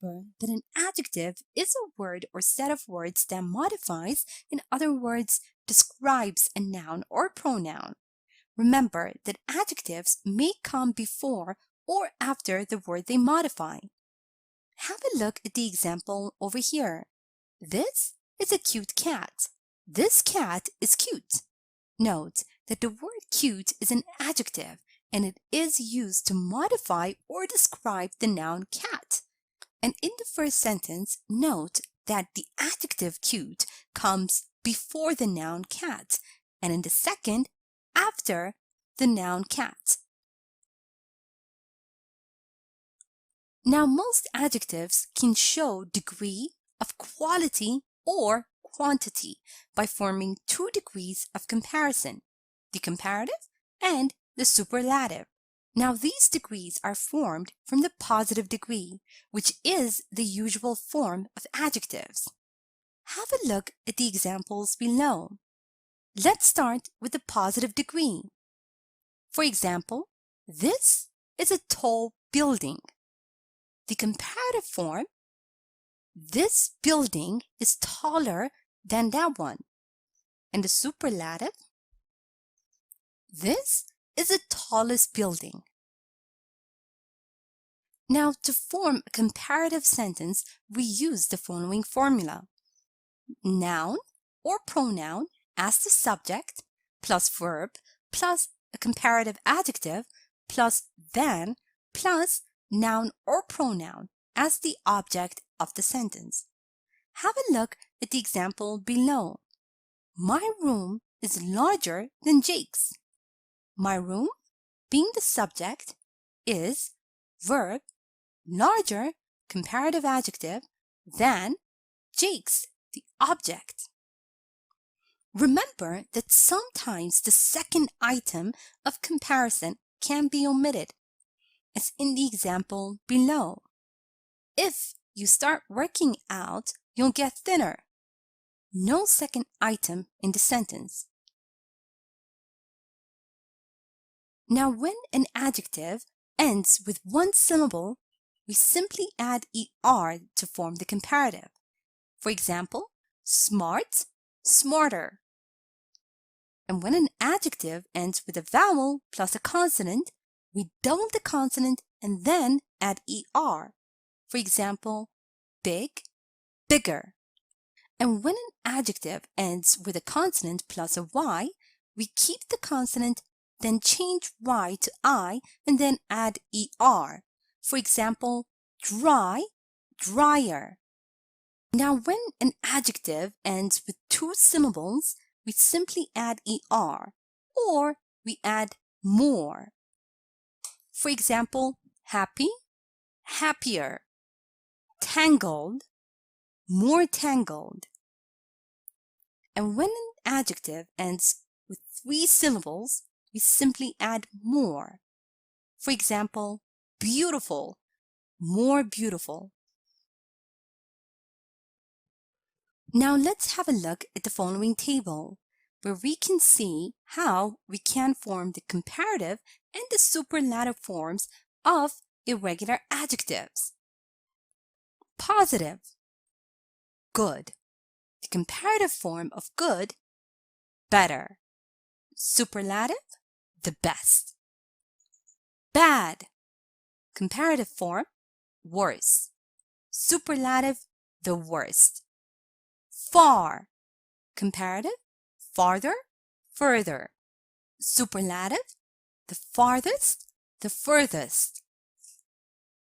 remember that an adjective is a word or set of words that modifies, in other words, describes a noun or pronoun. Remember that adjectives may come before or after the word they modify. Have a look at the example over here. This is a cute cat. This cat is cute. Note that the word cute is an adjective and it is used to modify or describe the noun cat. And in the first sentence, note that the adjective cute comes before the noun cat, and in the second, after the noun cat. Now, most adjectives can show degree of quality or quantity by forming two degrees of comparison, the comparative and the superlative. Now, these degrees are formed from the positive degree, which is the usual form of adjectives. Have a look at the examples below. Let's start with the positive degree. For example, this is a tall building. The comparative form, this building is taller than that one. And the superlative, this is the tallest building. Now, to form a comparative sentence, we use the following formula. Noun or pronoun as the subject, plus verb, plus a comparative adjective, plus than, plus noun or pronoun as the object of the sentence. Have a look at the example below. My room is larger than Jake's. My room, being the subject, is verb, larger, comparative adjective, than Jake's, the object. Remember that sometimes the second item of comparison can be omitted, as in the example below. If you start working out, you'll get thinner. No second item in the sentence. Now, when an adjective ends with one syllable, we simply add er to form the comparative. For example, smart, smarter. And when an adjective ends with a vowel plus a consonant, we double the consonant and then add er. For example, big, bigger. And when an adjective ends with a consonant plus a y, we keep the consonant, then change y to I, and then add er. For example, dry, drier. Now, when an adjective ends with two syllables, we simply add er, or we add more. For example, happy, happier. Tangled, more tangled. And when an adjective ends with three syllables, we simply add more. For example, beautiful, more beautiful. Now let's have a look at the following table, where we can see how we can form the comparative and the superlative forms of irregular adjectives. Positive, good. The comparative form of good, better. Superlative, the best. Bad, comparative form, worse. Superlative, the worst. Far, comparative, farther, further. Superlative, the farthest, the furthest.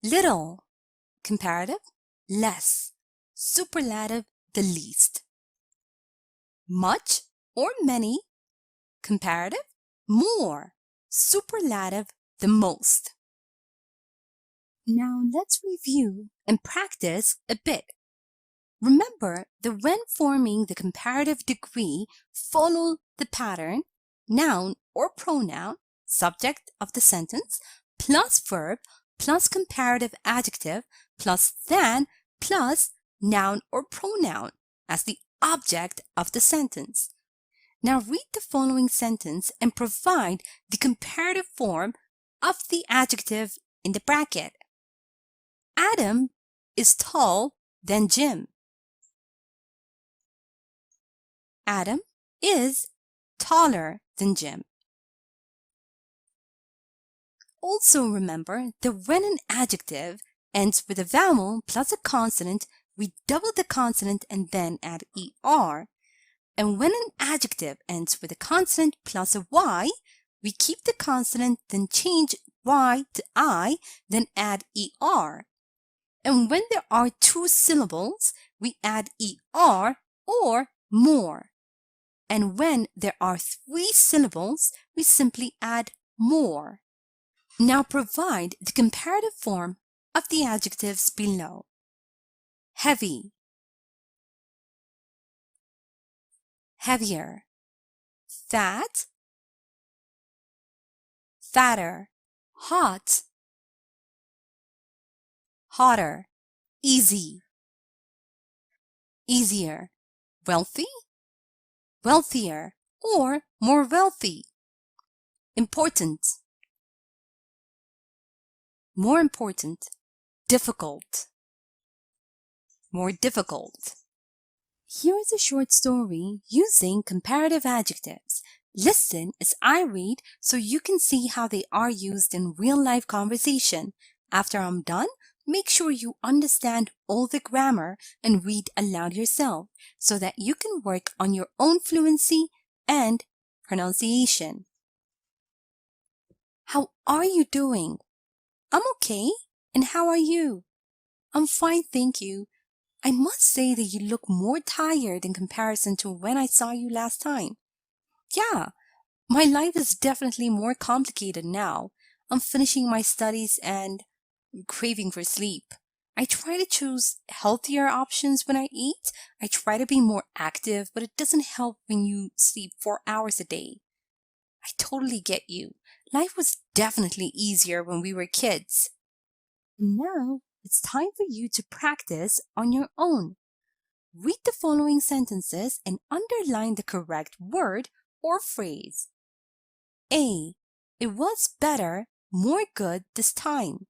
Little, comparative, less. Superlative, the least. Much or many, comparative, more. Superlative, the most. Now let's review and practice a bit. Remember that when forming the comparative degree, follow the pattern, noun or pronoun, subject of the sentence, plus verb, plus comparative adjective, plus than, plus noun or pronoun as the object of the sentence. Now read the following sentence and provide the comparative form of the adjective in the bracket. Adam is tall than Jim. Adam is taller than Jim. Also remember that when an adjective ends with a vowel plus a consonant, we double the consonant and then add ER. And when an adjective ends with a consonant plus a Y, we keep the consonant, then change Y to I, then add ER. And when there are two syllables, we add ER or more. And when there are three syllables, we simply add more. Now provide the comparative form of the adjectives below. Heavy, heavier. Fat, fatter. Hot, hotter. Easy, easier. Wealthy, wealthier, or more wealthy. Important, more important. Difficult, more difficult. Here is a short story using comparative adjectives. Listen as I read so you can see how they are used in real-life conversation. After I'm done, make sure you understand all the grammar and read aloud yourself so that you can work on your own fluency and pronunciation. How are you doing? I'm okay. And how are you? I'm fine, thank you. I must say that you look more tired in comparison to when I saw you last time. Yeah, my life is definitely more complicated now. I'm finishing my studies and craving for sleep. I try to choose healthier options when I eat. I try to be more active, but it doesn't help when you sleep 4 hours a day. I totally get you. Life was definitely easier when we were kids. Now it's time for you to practice on your own. Read the following sentences and underline the correct word or phrase. A. It was better, more good this time.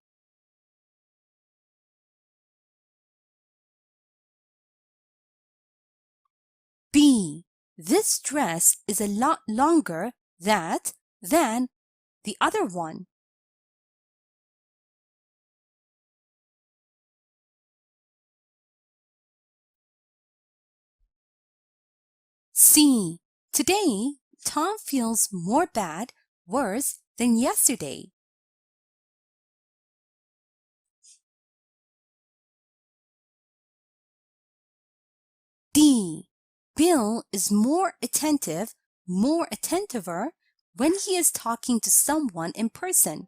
B. This dress is a lot longer than the other one. C. Today, Tom feels more bad, worse than yesterday. D. Bill is more attentiver when he is talking to someone in person.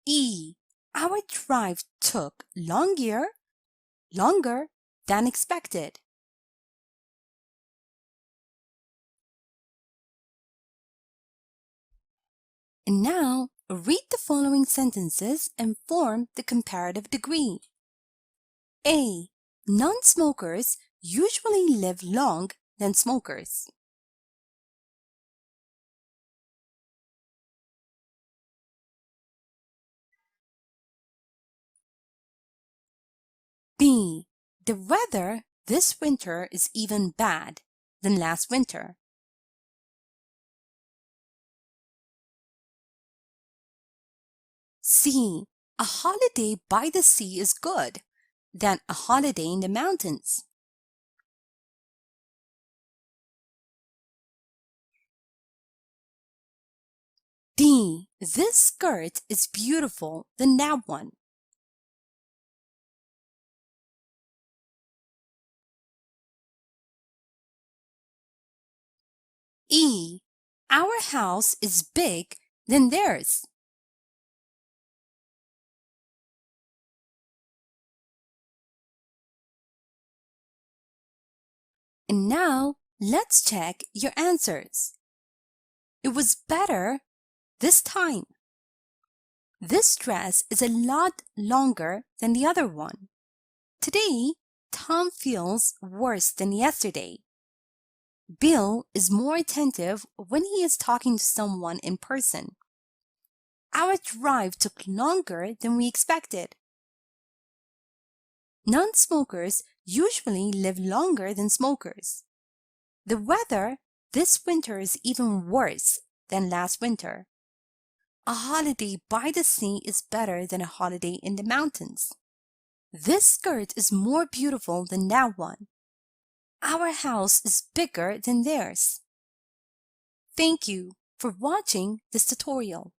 E. Our drive took longer than expected. And now, read the following sentences and form the comparative degree. A. Non-smokers usually live long than smokers. B. The weather this winter is even bad than last winter. C. A holiday by the sea is good than a holiday in the mountains. D. This skirt is beautiful than that one. E. Our house is big than theirs. And now, let's check your answers. It was better this time. This dress is a lot longer than the other one. Today, Tom feels worse than yesterday. Bill is more attentive when he is talking to someone in person. Our drive took longer than we expected. Non-smokers usually live longer than smokers. The weather this winter is even worse than last winter. A holiday by the sea is better than a holiday in the mountains. This skirt is more beautiful than that one. Our house is bigger than theirs. Thank you for watching this tutorial.